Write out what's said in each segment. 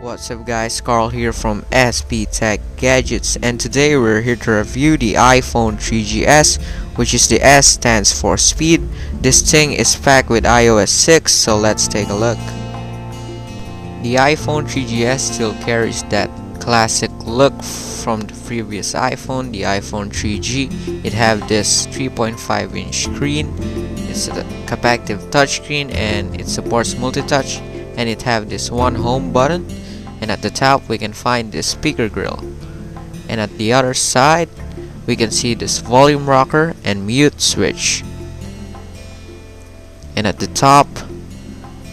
What's up guys, Carl here from SP Tech Gadgets, and today we're here to review the iPhone 3GS, which is the S stands for speed. This thing is packed with iOS 6, so let's take a look. The iPhone 3GS still carries that classic look from the previous iPhone, the iPhone 3G. It have this 3.5-inch screen. It's a capacitive touchscreen and it supports multi-touch, and it have this one home button, and at the top we can find this speaker grill, and at the other side we can see this volume rocker and mute switch, and at the top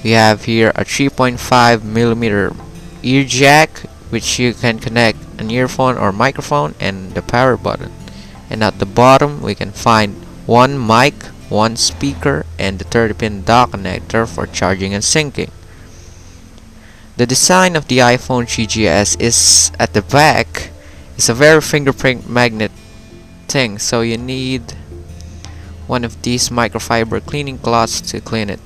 we have here a 3.5mm ear jack which you can connect an earphone or microphone, and the power button, and at the bottom we can find one mic, one speaker, and the 30-pin dock connector for charging and syncing. The design of the iPhone 3GS is at the back. It's a very fingerprint magnet thing, so you need one of these microfiber cleaning cloths to clean it.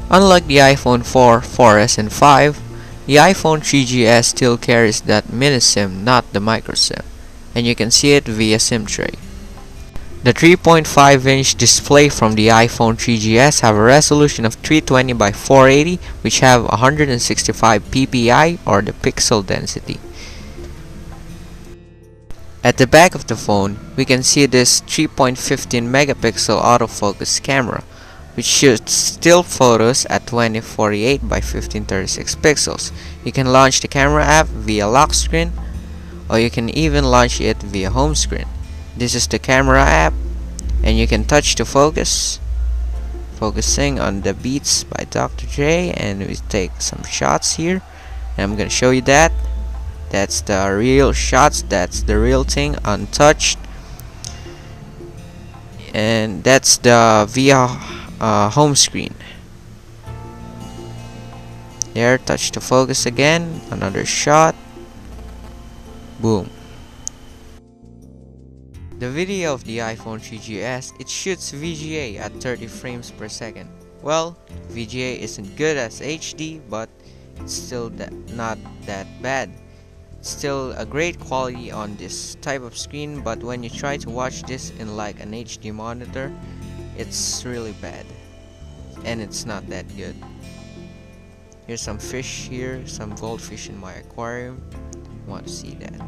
Unlike the iPhone 4, 4S, and 5, the iPhone 3GS still carries that mini SIM, not the micro SIM, and you can see it via SIM tray. The 3.5-inch display from the iPhone 3GS have a resolution of 320 by 480, which have 165 ppi, or the pixel density. At the back of the phone, we can see this 3.15 megapixel autofocus camera, which shoots still photos at 2048 by 1536 pixels. You can launch the camera app via lock screen, or you can even launch it via home screen. This is the camera app, and you can touch to focusing on the Beats by Dr. J, and we take some shots here, and I'm gonna show you that. That's the real shots, that's the real thing, untouched, and that's the via home screen. There, touch to focus again, another shot, boom. The video of the iPhone 3GS, it shoots VGA at 30 frames per second. Well, VGA isn't good as HD, but it's still not that bad. It's still a great quality on this type of screen, but when you try to watch this in like an HD monitor, it's really bad, and it's not that good. Here's some fish here, some goldfish in my aquarium. Want to see that?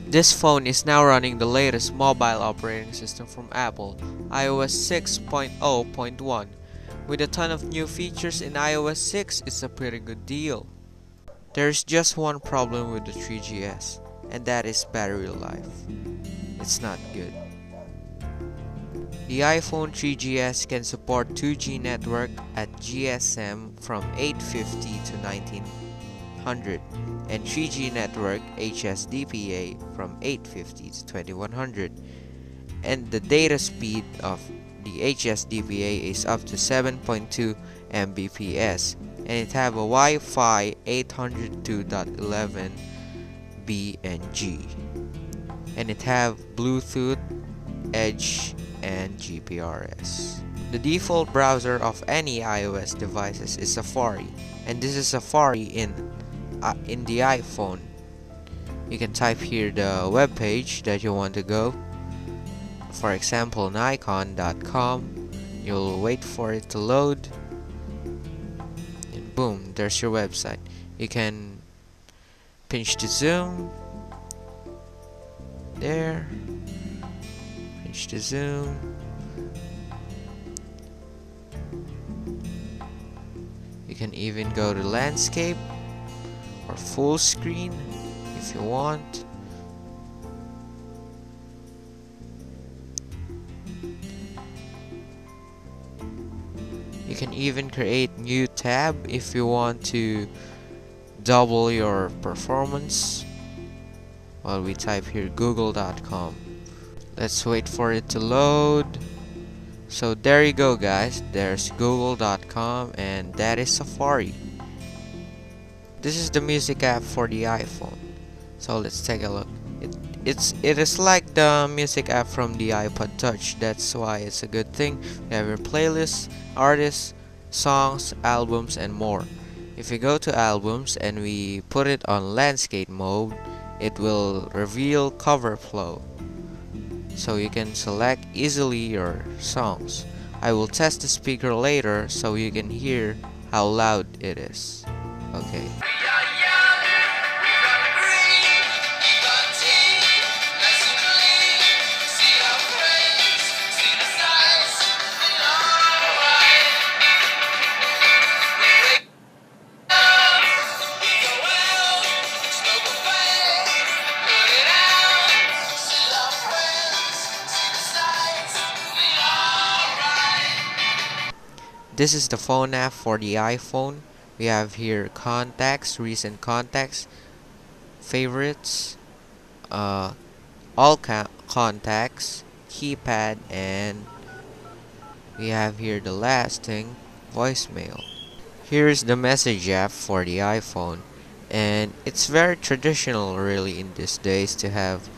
This phone is now running the latest mobile operating system from Apple, iOS 6.0.1. With a ton of new features in iOS 6, it's a pretty good deal. There's just one problem with the 3GS, and that is battery life. It's not good. The iPhone 3GS can support 2G network at GSM from 850 to 1900, and 3G network HSDPA from 850 to 2100, and the data speed of the HSDPA is up to 7.2 Mbps, and it have a Wi-Fi 802.11b and G, and it have Bluetooth, Edge, and GPRS. The default browser of any iOS devices is Safari, and this is Safari in the iPhone. You can type here the web page that you want to go. For example, Nikon.com. You'll wait for it to load, and boom, there's your website. You can pinch to zoom. There. Pinch to zoom. You can even go to landscape or full screen if you want. You can even create new tab if you want to double your performance. Well, we type here google.com. Let's wait for it to load. So there you go guys, there's google.com, and that is Safari. This is the music app for the iPhone, so let's take a look. It is like the music app from the iPod Touch. That's why it's a good thing. You have your playlists, artists, songs, albums, and more. If we go to albums and we put it on landscape mode, it will reveal cover flow, so you can select easily your songs. I will test the speaker later so you can hear how loud it is. Okay. This is the phone app for the iPhone. We have here contacts, recent contacts, favorites, all contacts, keypad, and we have here the last thing, voicemail. Here's the message app for the iPhone, and it's very traditional really in these days to have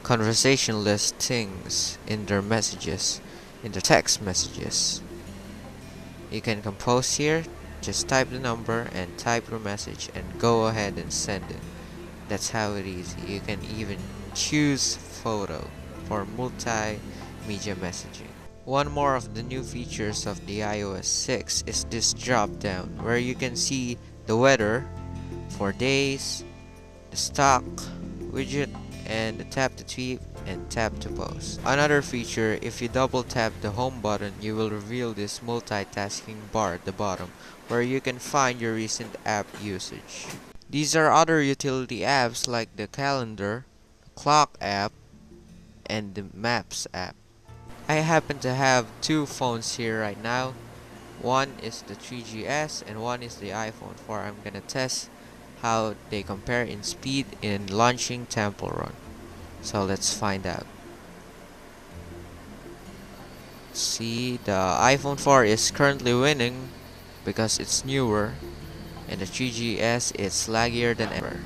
conversationless things in their messages, in the text messages. You can compose here, just type the number and type your message and go ahead and send it. That's how it is. You can even choose photo for multimedia messaging. One more of the new features of the iOS 6 is this drop down where you can see the weather for days, the stock widget, and the tap to tweet and tap to post. Another feature, if you double tap the home button, you will reveal this multitasking bar at the bottom where you can find your recent app usage. These are other utility apps like the calendar, clock app, and the maps app. I happen to have two phones here right now. One is the 3GS and one is the iPhone 4. I'm gonna test how they compare in speed in launching Temple Run. So let's find out. See, the iPhone 4 is currently winning because it's newer, and the 3GS is laggier than ever.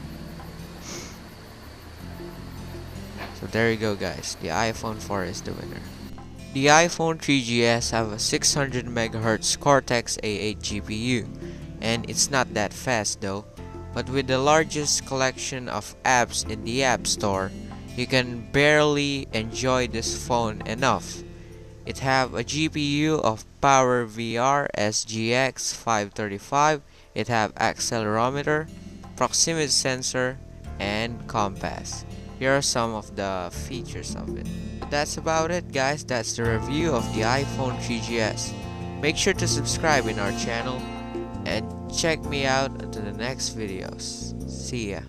So there you go guys, the iPhone 4 is the winner. The iPhone 3GS have a 600 MHz Cortex A8 GPU, and it's not that fast though. But with the largest collection of apps in the App Store, you can barely enjoy this phone enough. It have a GPU of PowerVR SGX 535, it have accelerometer, proximity sensor, and compass. Here are some of the features of it. But that's about it guys, that's the review of the iPhone 3GS. Make sure to subscribe in our channel and check me out until the next videos. See ya.